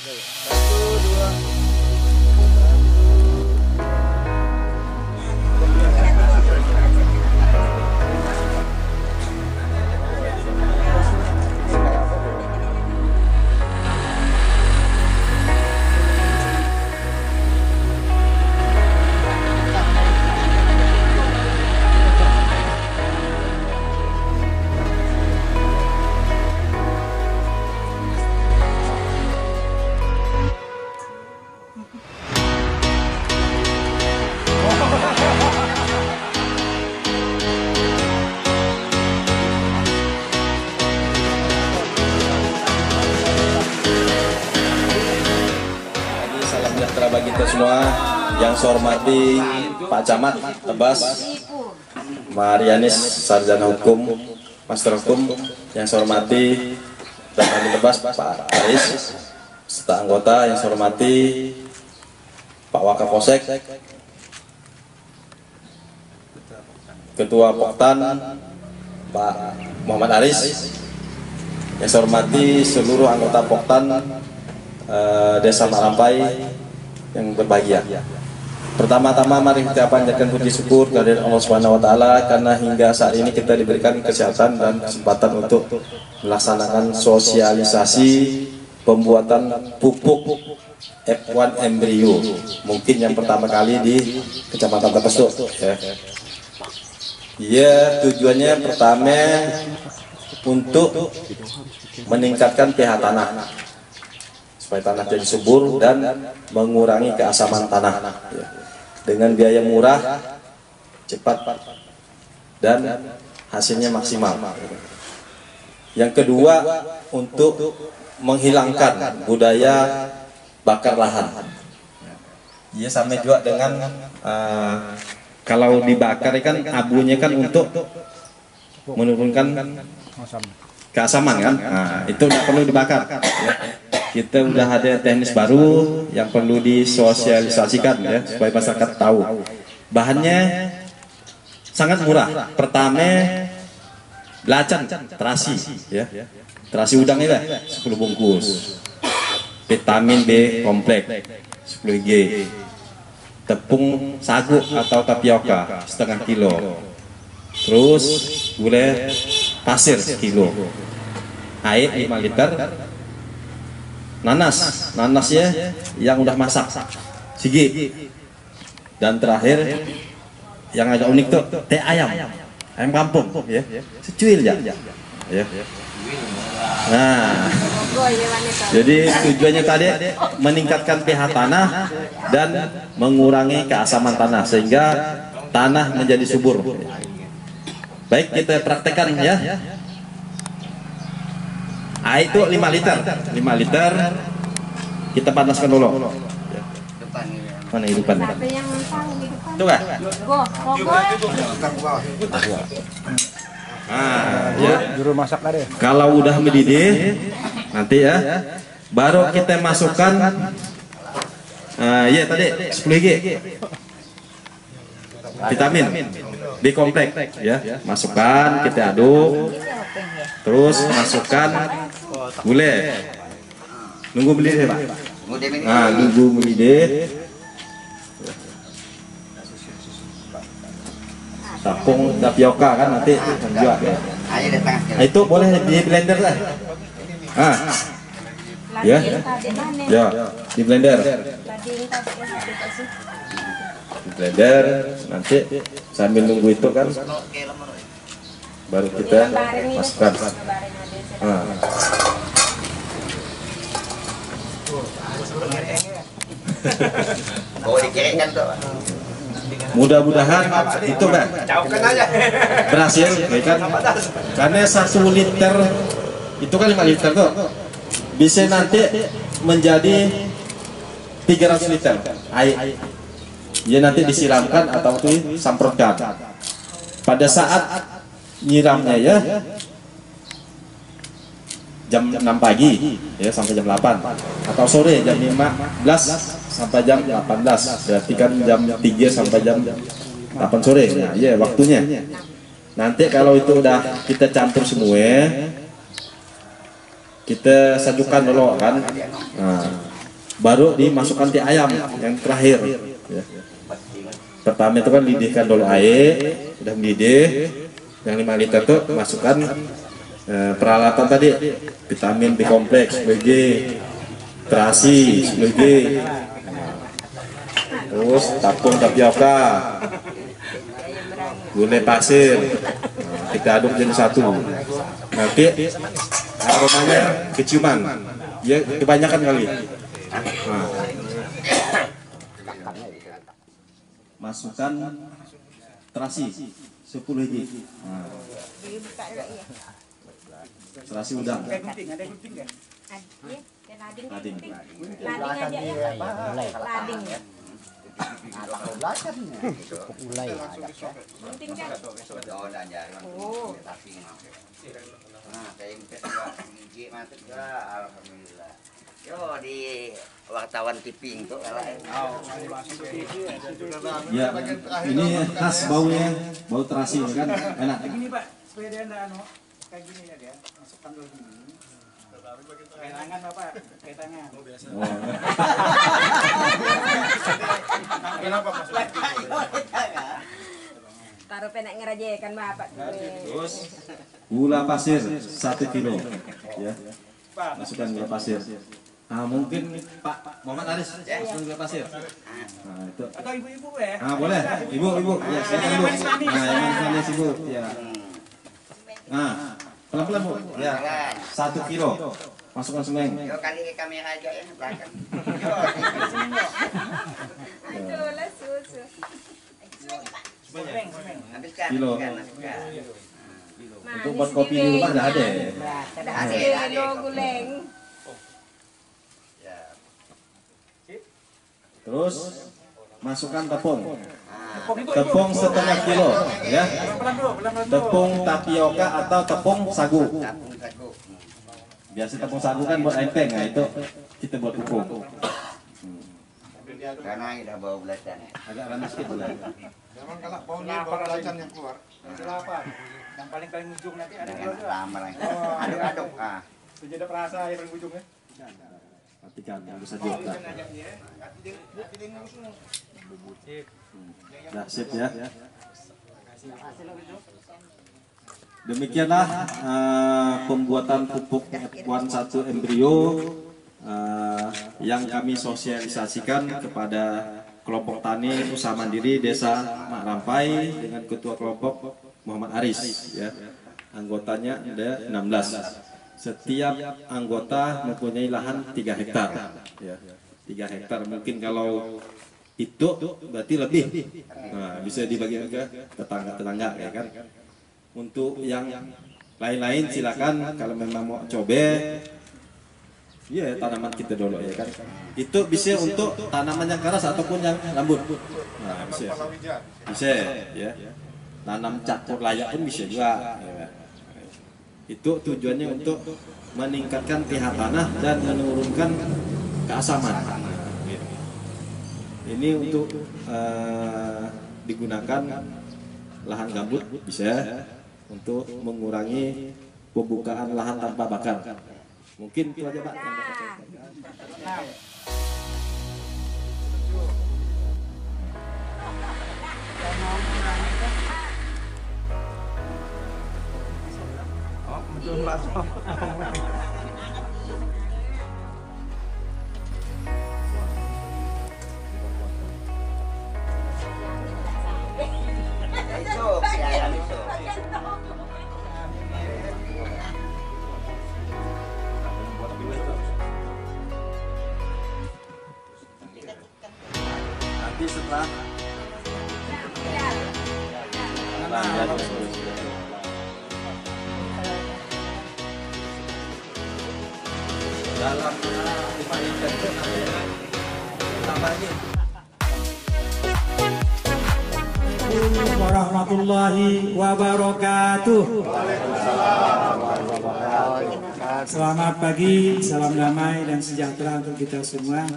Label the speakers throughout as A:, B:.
A: Sejahtera bagi kita semua. Yang saya hormati Pak Camat Tebas, Marianis Sarjana Hukum, Master Hukum. Yang saya hormati Kami Tebas Pak Aris, serta anggota. Yang saya hormati Pak Wakapolsek, Ketua Poktan Pak Muhammad Aris. Yang saya hormati seluruh anggota Poktan Desa Marampai yang berbahagia. Pertama-tama mari kita panjatkan puji syukur kepada Allah Subhanahu wa taala karena hingga saat ini kita diberikan kesehatan dan kesempatan untuk melaksanakan sosialisasi pembuatan pupuk F1 embrio. Mungkin yang pertama kali di Kecamatan Tepesuk ya. Ya, tujuannya pertama untuk meningkatkan pH tanah supaya tanah jadi subur dan mengurangi keasaman tanah ya. Dengan biaya murah, cepat, dan hasilnya maksimal. Yang kedua, untuk menghilangkan budaya bakar lahan. Ya, sama juga dengan kalau dibakar kan abunya kan untuk menurunkan keasaman kan. Nah, itu tidak perlu dibakar ya. Kita udah ada teknis baru yang perlu disosialisasikan ya supaya masyarakat tahu. Bahannya sangat murah. Pertama belacan terasi ya. Terasi udang ini 10 bungkus. Vitamin B kompleks 10 G. Tepung sagu atau tapioka setengah kilo. Terus gula pasir sekilo. Air 5 liter. Nanasnya yang udah masak sigi. Dan terakhir yang agak unik tuh teh ayam kampung ya, secuil ya. Nah, jadi tujuannya tadi meningkatkan pH tanah dan mengurangi keasaman tanah sehingga tanah menjadi subur. Baik, kita praktekkan ya. Air itu 5 liter kita panaskan dulu. Mana hidupan? Itu kan? Nah, ya.
B: Juru masak ada.
A: Kalau udah mendidih nanti ya, baru kita masukkan ya tadi 10 G vitamin B kompleks ya, masukkan, kita aduk. Terus masukkan gula. Nunggu mendidih, Pak. Nah, nunggu mendidih. Tepung tapioka kan nanti juga ya. Nah, itu boleh di blender lah. Ya. Ya, di blender. Di blender nanti sambil nunggu itu kan baru kita masukkan. Mudah-mudahan itu kan berhasil ya kan? Karena 1 liter itu kan 5 liter tuh bisa nanti menjadi 300 liter air ya, nanti disiramkan atau disemprotkan pada saat nyiramnya ya jam 6 pagi ya sampai jam 8 atau sore jam 15 sampai jam 18, berarti kan jam 3 sampai jam 8 sore. Nah, ya waktunya. Nanti kalau itu udah kita campur semua, kita sajukan dulu kan. Nah, baru dimasukkan ti ayam yang terakhir. Ya. Pertama itu kan didihkan dulu air, sudah mendidih, yang 5 liter itu masukkan peralatan tadi, vitamin B kompleks, BG, terasi, BG, terus tepung tapioka, gulai pasir, kita aduk jadi satu. Nanti aromanya keciuman, ya kebanyakan kali. Nah. Masukkan terasi 10 biji. Nah. Terasi udang. Lading. Lading aja ya. Lading ya. Mulai. Penting kan? Oh. Nah, kayak biji mati alhamdulillah. Yo di wartawan TV itu ya, ini khas baunya, bau terasi kan enak. Gini Pak, supaya dia enggak kayak gini ya dia, masukkan dulu gini. Kayak tangan Bapak, kayak tangan. Oh biasa. Kenapa Mas? Taruh penak ngerajekan Bapak. Terus gula pasir 1 kilo. Ya. Masukkan gula pasir. Nah, mungkin Pak Muhammad Aris masukkan gula pasir. Nah, itu. Atau ibu-ibu ya? Ah, boleh. Ibu. Ya, silakan Ibu. Nah, yang manis Ibu. Ya. Nah, pelan-pelan Bu. Ya. 1 kilo. Masukkan semeng. Yo kali ke kamera aja ya belakang. Yo. Itulah susu. Kilo. Untuk buat kopi di rumah ada ya? Ada. Guleng. Terus masukkan tepung. Tepung setengah kilo, ya. Tepung tapioka atau tepung sagu. Biasa tepung sagu kan buat empeng, nah itu kita buat pupuk. Karena udah bau belacan. Agak panas sedikit boleh. Jangan kalau baunya bau belacan yang keluar. Kenapa? Yang paling ujung nanti ada lama lagi. Aduk-aduk. Ah. Sudah ada perasa yang paling ujungnya. Perhatikan yang bisa juga. Nah, sip ya. Demikianlah pembuatan pupuk F1 embrio yang kami sosialisasikan kepada kelompok tani usaha mandiri Desa Makrampai dengan Ketua Kelompok Muhammad Aris. Ya. Anggotanya ada 16. Setiap anggota mempunyai lahan 3 hektar. Ya. 3 hektar mungkin kalau itu berarti lebih. Nah, bisa dibagi ke tetangga-tetangga ya kan. Untuk yang lain-lain silakan kalau memang mau coba. Iya, tanaman kita dulu ya kan. Itu bisa untuk tanaman yang keras ataupun yang lembut. Nah, bisa. Bisa ya. Tanam campur layak pun bisa juga. Ya. Itu tujuannya untuk meningkatkan pH tanah dan menurunkan keasaman. Ini untuk digunakan lahan gambut bisa untuk mengurangi pembukaan lahan tanpa bakar. Mungkin itu aja Pak. Nanti setelah dalam dimainkan itu nanti tambah lagi. Assalamualaikum warahmatullahi wabarakatuh. Selamat pagi, salam damai dan sejahtera untuk kita semua.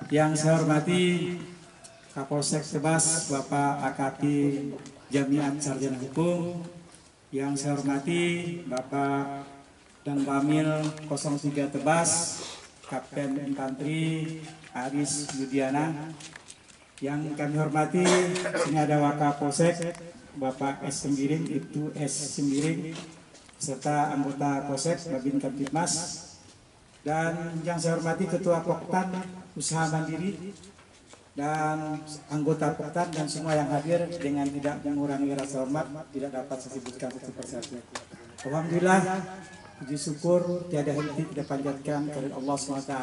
A: Yang saya hormati Kapolsek Tebas Bapak Akaki Jamiat Sarjana Hukum. Yang saya hormati Bapak dan Pamil 03 Tebas
B: Kapten Infanteri Aris Yudiana. Yang kami hormati, sini ada Wakapolsek Bapak S. Sembiring, Ibtu S. Sembiring, serta anggota Polsek Babin Kamtibmas, dan yang saya hormati Ketua Poktan Usaha Mandiri dan anggota Poktan dan semua yang hadir dengan tidak mengurangi rasa hormat, tidak dapat saya sebutkan satu persatu. Alhamdulillah, puji syukur tiada henti kita panjatkan kepada Allah SWT,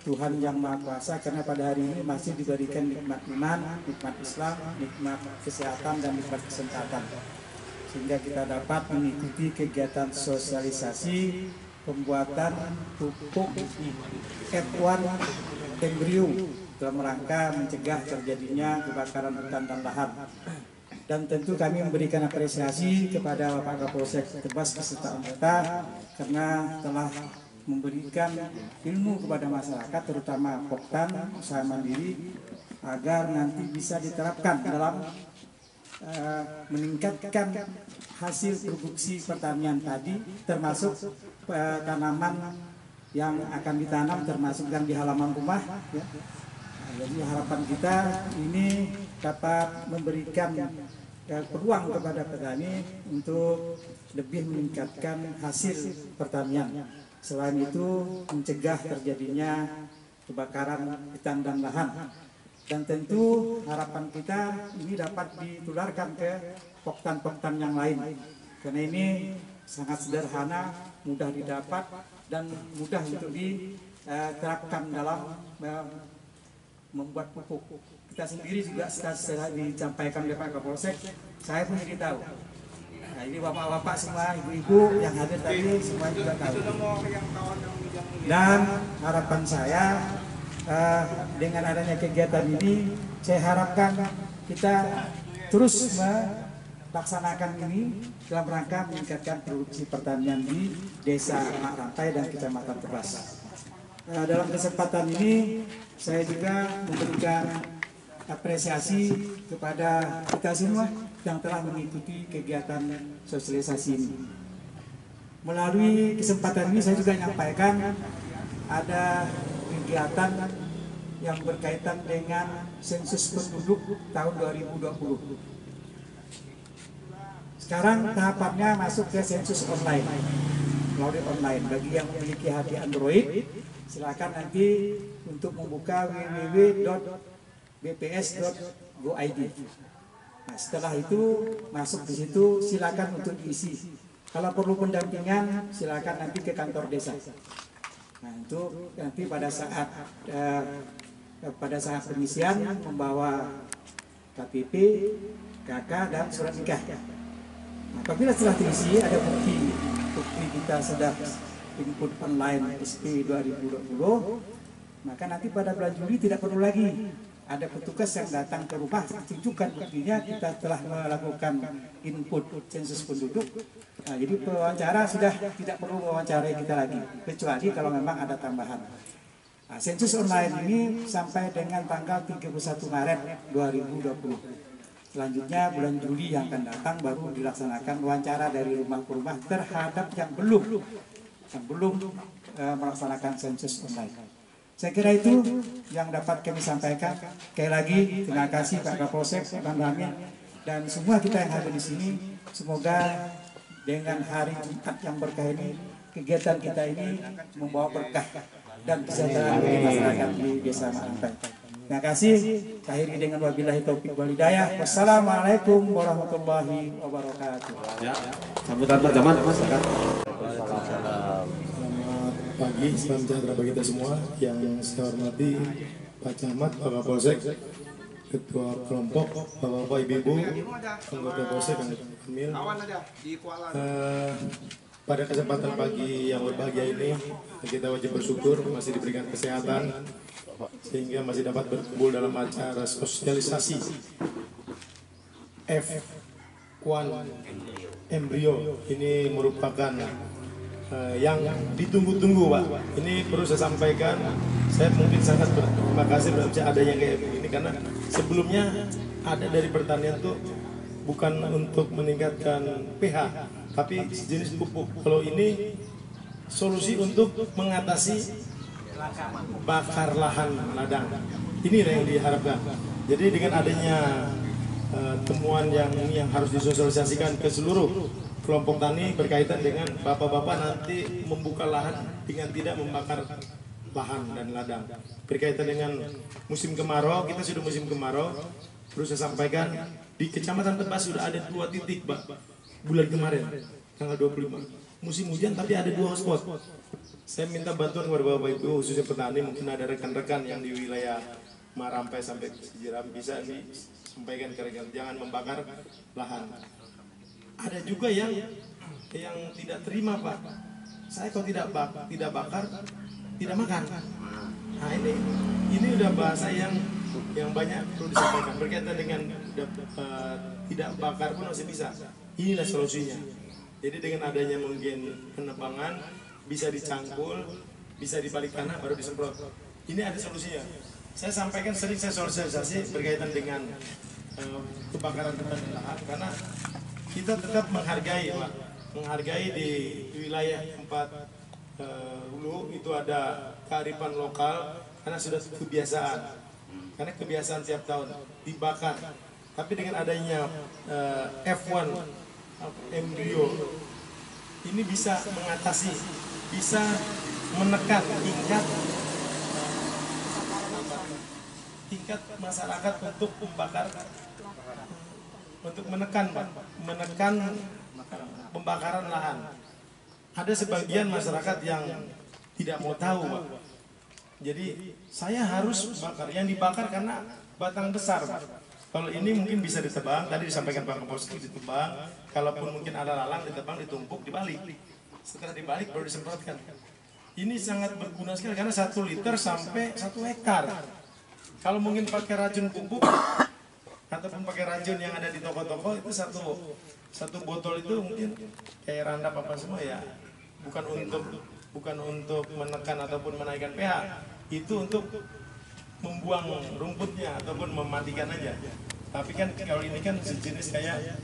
B: Tuhan yang Maha Kuasa, karena pada hari ini masih diberikan nikmat iman, nikmat Islam, nikmat kesehatan dan nikmat kesempatan, sehingga kita dapat mengikuti kegiatan sosialisasi pembuatan pupuk F1 embrio dalam rangka mencegah terjadinya kebakaran hutan dan lahan. Dan tentu kami memberikan apresiasi kepada Bapak Kapolsek Tebas beserta anggota karena telah memberikan ilmu kepada masyarakat, terutama Poktan Usaha Mandiri, agar nanti bisa diterapkan dalam meningkatkan hasil produksi pertanian tadi, termasuk tanaman yang akan ditanam, termasuk yang di halaman rumah. Ya. Jadi harapan kita ini dapat memberikan peluang kepada petani untuk lebih meningkatkan hasil pertanian. Selain itu mencegah terjadinya kebakaran hutan dan lahan. Dan tentu harapan kita ini dapat ditularkan ke poktan-poktan yang lain. Karena ini sangat sederhana, mudah didapat dan mudah untuk diterapkan dalam membuat pupuk. Kita sendiri juga setelah disampaikan oleh Pak Kapolsek, saya pun jadi tahu. Nah, ini bapak-bapak semua, ibu-ibu yang hadir tadi semua juga tahu. Dan harapan saya dengan adanya kegiatan ini, saya harapkan kita terus melaksanakan ini dalam rangka meningkatkan produksi pertanian di Desa Anak Rantai dan Kecamatan Tebas. Dalam kesempatan ini saya juga memberikan apresiasi kepada kita semua yang telah mengikuti kegiatan sosialisasi ini. Melalui kesempatan ini saya juga menyampaikan ada kegiatan yang berkaitan dengan sensus penduduk tahun 2020. Sekarang tahapannya masuk ke sensus online, melalui online. Bagi yang memiliki HP Android, silakan nanti untuk membuka www.bps.go.id. Nah, setelah itu masuk di situ, silakan untuk diisi. Kalau perlu pendampingan, silakan nanti ke kantor desa. Nah, itu nanti pada saat pengisian membawa KTP, KK dan surat nikah. Nah, apabila setelah diisi ada bukti kita sudah input online SP 2020, maka nanti pada bulan Juli tidak perlu lagi ada petugas yang datang ke rumah tunjukkan buktinya kita telah melakukan input sensus penduduk. Nah, jadi pewawancara sudah tidak perlu mewawancarai kita lagi, kecuali kalau memang ada tambahan. Nah, sensus online ini sampai dengan tanggal 31 Maret 2020. Selanjutnya bulan Juli yang akan datang baru dilaksanakan wawancara dari rumah ke rumah terhadap yang belum melaksanakan sensus online. Saya kira itu yang dapat kami sampaikan. Sekali lagi terima kasih Pak Kapolsek, Bang Ramin, dan semua kita yang ada di sini. Semoga dengan hari Jumat yang berkah ini, kegiatan kita ini membawa berkah dan kesejahteraan bagi masyarakat di Desa Rantai. Terima kasih. Akhiri dengan wabillahi taufiq wal hidayah. Wassalamualaikum warahmatullahi wabarakatuh.
A: Ya, sambutan Pak Jamal, Mas.
C: Pagi, salam sejahtera bagi kita semua. Yang saya hormati Pak Camat, Pak Kapolsek, Ketua Kelompok, Bapak-bapak, Ibu-ibu, anggota Polsek dan Kamil. Pada kesempatan pagi yang berbahagia ini, kita wajib bersyukur masih diberikan kesehatan sehingga masih dapat berkumpul dalam acara sosialisasi F1 embrio. Ini merupakan yang ditunggu-tunggu, Pak. Ini perlu saya sampaikan, saya mungkin sangat berterima kasih berarti ada yang kayak begini, karena sebelumnya ada dari pertanian tuh bukan untuk meningkatkan pH, tapi jenis pupuk. Kalau ini solusi untuk mengatasi bakar lahan ladang. Ini yang diharapkan. Jadi dengan adanya temuan yang ini yang harus disosialisasikan ke seluruh kelompok tani berkaitan dengan bapak-bapak nanti membuka lahan dengan tidak membakar lahan dan ladang. Berkaitan dengan musim kemarau, kita sudah musim kemarau, terus saya sampaikan di Kecamatan Tebas sudah ada 2 titik, Pak, bulan kemarin, tanggal 25. Musim hujan tapi ada 2 spot. Saya minta bantuan kepada Bapak Ibu, khususnya petani, mungkin ada rekan-rekan yang di wilayah Marampai sampai Sejiram bisa disampaikan ke rekan, jangan membakar lahan. Ada juga yang tidak terima, Pak. Saya kalau tidak bakar, tidak makan. Nah ini udah bahasa yang banyak perlu disampaikan berkaitan dengan tidak bakar pun masih bisa. Inilah solusinya. Jadi dengan adanya mungkin penebangan bisa dicangkul, bisa dibalik tanah baru disemprot. Ini ada solusinya. Saya sampaikan sering saya sosialisasi berkaitan dengan kebakaran hutan dan lahan karena kita tetap menghargai, Pak. Menghargai di wilayah tempat hulu itu ada kearifan lokal karena sudah kebiasaan. Karena kebiasaan tiap tahun dibakar. Tapi dengan adanya F1 embrio ini bisa mengatasi, bisa menekan tingkat masyarakat untuk membakar, untuk menekan pembakaran lahan. Ada sebagian masyarakat yang tidak mau tahu, Pak. Jadi saya harus bakar, yang dibakar karena batang besar, Pak. Kalau ini mungkin bisa ditebang, tadi disampaikan Pak Kapolsek ditebang, kalaupun mungkin ada lalang ditebang, ditumpuk, dibalik. Setelah dibalik baru disemprotkan. Ini sangat berguna sekali karena 1 liter sampai 1 hektar. Kalau mungkin pakai racun pupuk ataupun pakai racun yang ada di toko-toko itu satu botol itu mungkin kayak Roundup apa semua ya, bukan untuk menekan ataupun menaikkan pH, itu untuk membuang rumputnya ataupun mematikan aja. Tapi kan kalau ini kan sejenis kayak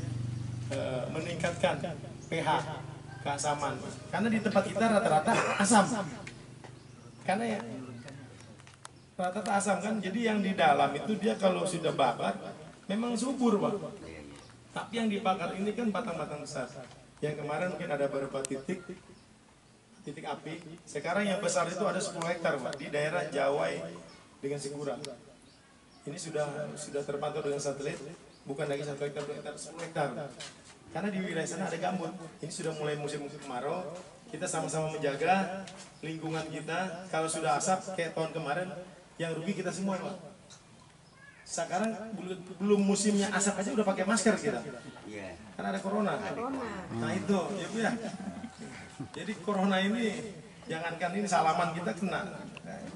C: meningkatkan pH, keasaman. Karena di tempat kita rata-rata asam. Karena ya rata-rata asam kan, jadi yang di dalam itu dia kalau sudah bakar memang subur, Pak. Tapi yang dibakar ini kan batang-batang besar. Yang kemarin mungkin ada beberapa titik api. Sekarang yang besar itu ada 10 hektar, Pak, di daerah Jawai dengan Sigura. Ini sudah terpantau dengan satelit, bukan lagi 1 hektar, 2 hektar, 10 hektar. Karena di wilayah sana ada gambut. Ini sudah mulai musim kemarau. Kita sama-sama menjaga lingkungan kita. Kalau sudah asap kayak tahun kemarin, yang rugi kita semua, Pak. Sekarang belum musimnya asap aja udah pakai masker kita. Karena ada corona. Nah itu, ya Bu ya. Jadi corona ini, jangankan ini salaman kita kena,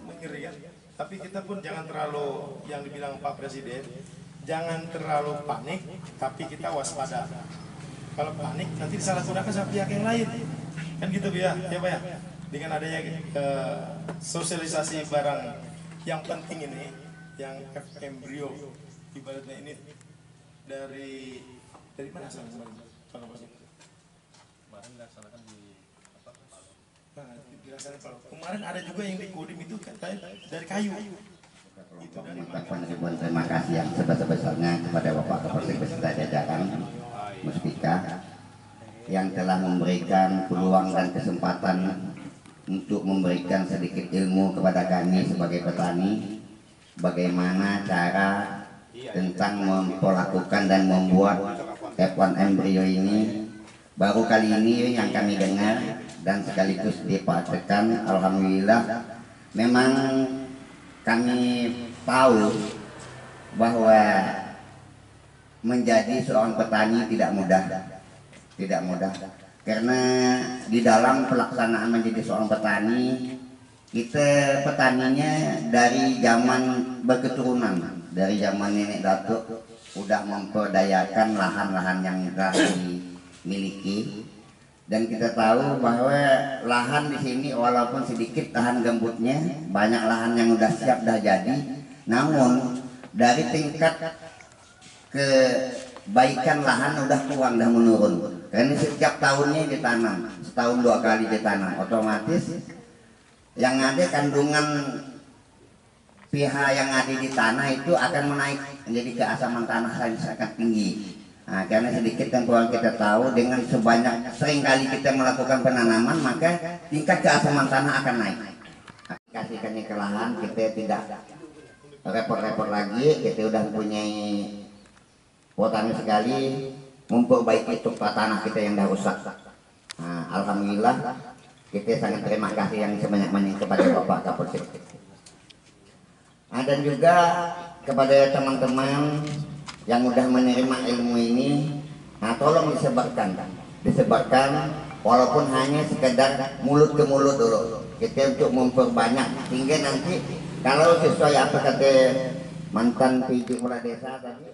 C: mengerikan. Tapi kita pun jangan terlalu, yang dibilang Pak Presiden, jangan terlalu panik, tapi kita waspada. Kalau panik nanti disalahgunakan sama pihak yang lain. Kan gitu Bu ya, ya Pak ya. Dengan adanya sosialisasi barang yang penting ini, yang embrio ibaratnya ini dari mana asalnya Pak Kapolsek? Kemarin dilaksanakan di kemarin ada juga yang di Kodim itu katanya dari kayu. Itu
D: mengucapkan ribuan terima kasih yang sebesar-besarnya kepada Bapak Kapolsek beserta jajaran Muspika yang telah memberikan peluang dan kesempatan untuk memberikan sedikit ilmu kepada kami sebagai petani bagaimana cara tentang memperlakukan dan membuat F1 embrio ini. Baru kali ini yang kami dengar dan sekaligus dipraktekkan. Alhamdulillah, memang kami tahu bahwa menjadi seorang petani tidak mudah karena di dalam pelaksanaan menjadi seorang petani, kita petaninya dari zaman berketurunan, dari zaman nenek datuk udah memperdayakan lahan-lahan yang telah dimiliki. Dan kita tahu bahwa lahan di sini walaupun sedikit lahan gambutnya, banyak lahan yang udah siap dah jadi. Namun dari tingkat kebaikan lahan udah kurang, dah menurun. Karena setiap tahunnya ditanam, setahun 2 kali ditanam, otomatis yang ada kandungan pH yang ada di tanah itu akan menaik menjadi keasaman tanah sangat tinggi. Nah, karena sedikit yang kurang kita tahu, dengan seringkali kita melakukan penanaman, maka tingkat keasaman tanah akan naik. Kasihkannya ke lahan, kita tidak repot-repot lagi, kita udah punya potani sekali, memperbaiki struktur tanah kita yang dah rusak. Nah, alhamdulillah kita sangat terima kasih yang sebanyak-banyaknya kepada Bapak Kapolsek. Dan juga kepada teman-teman yang udah menerima ilmu ini, nah tolong disebarkan walaupun hanya sekedar mulut ke mulut dulu, kita untuk memperbanyak sehingga nanti kalau sesuai apa kata mantan PJ Kepala Desa tadi,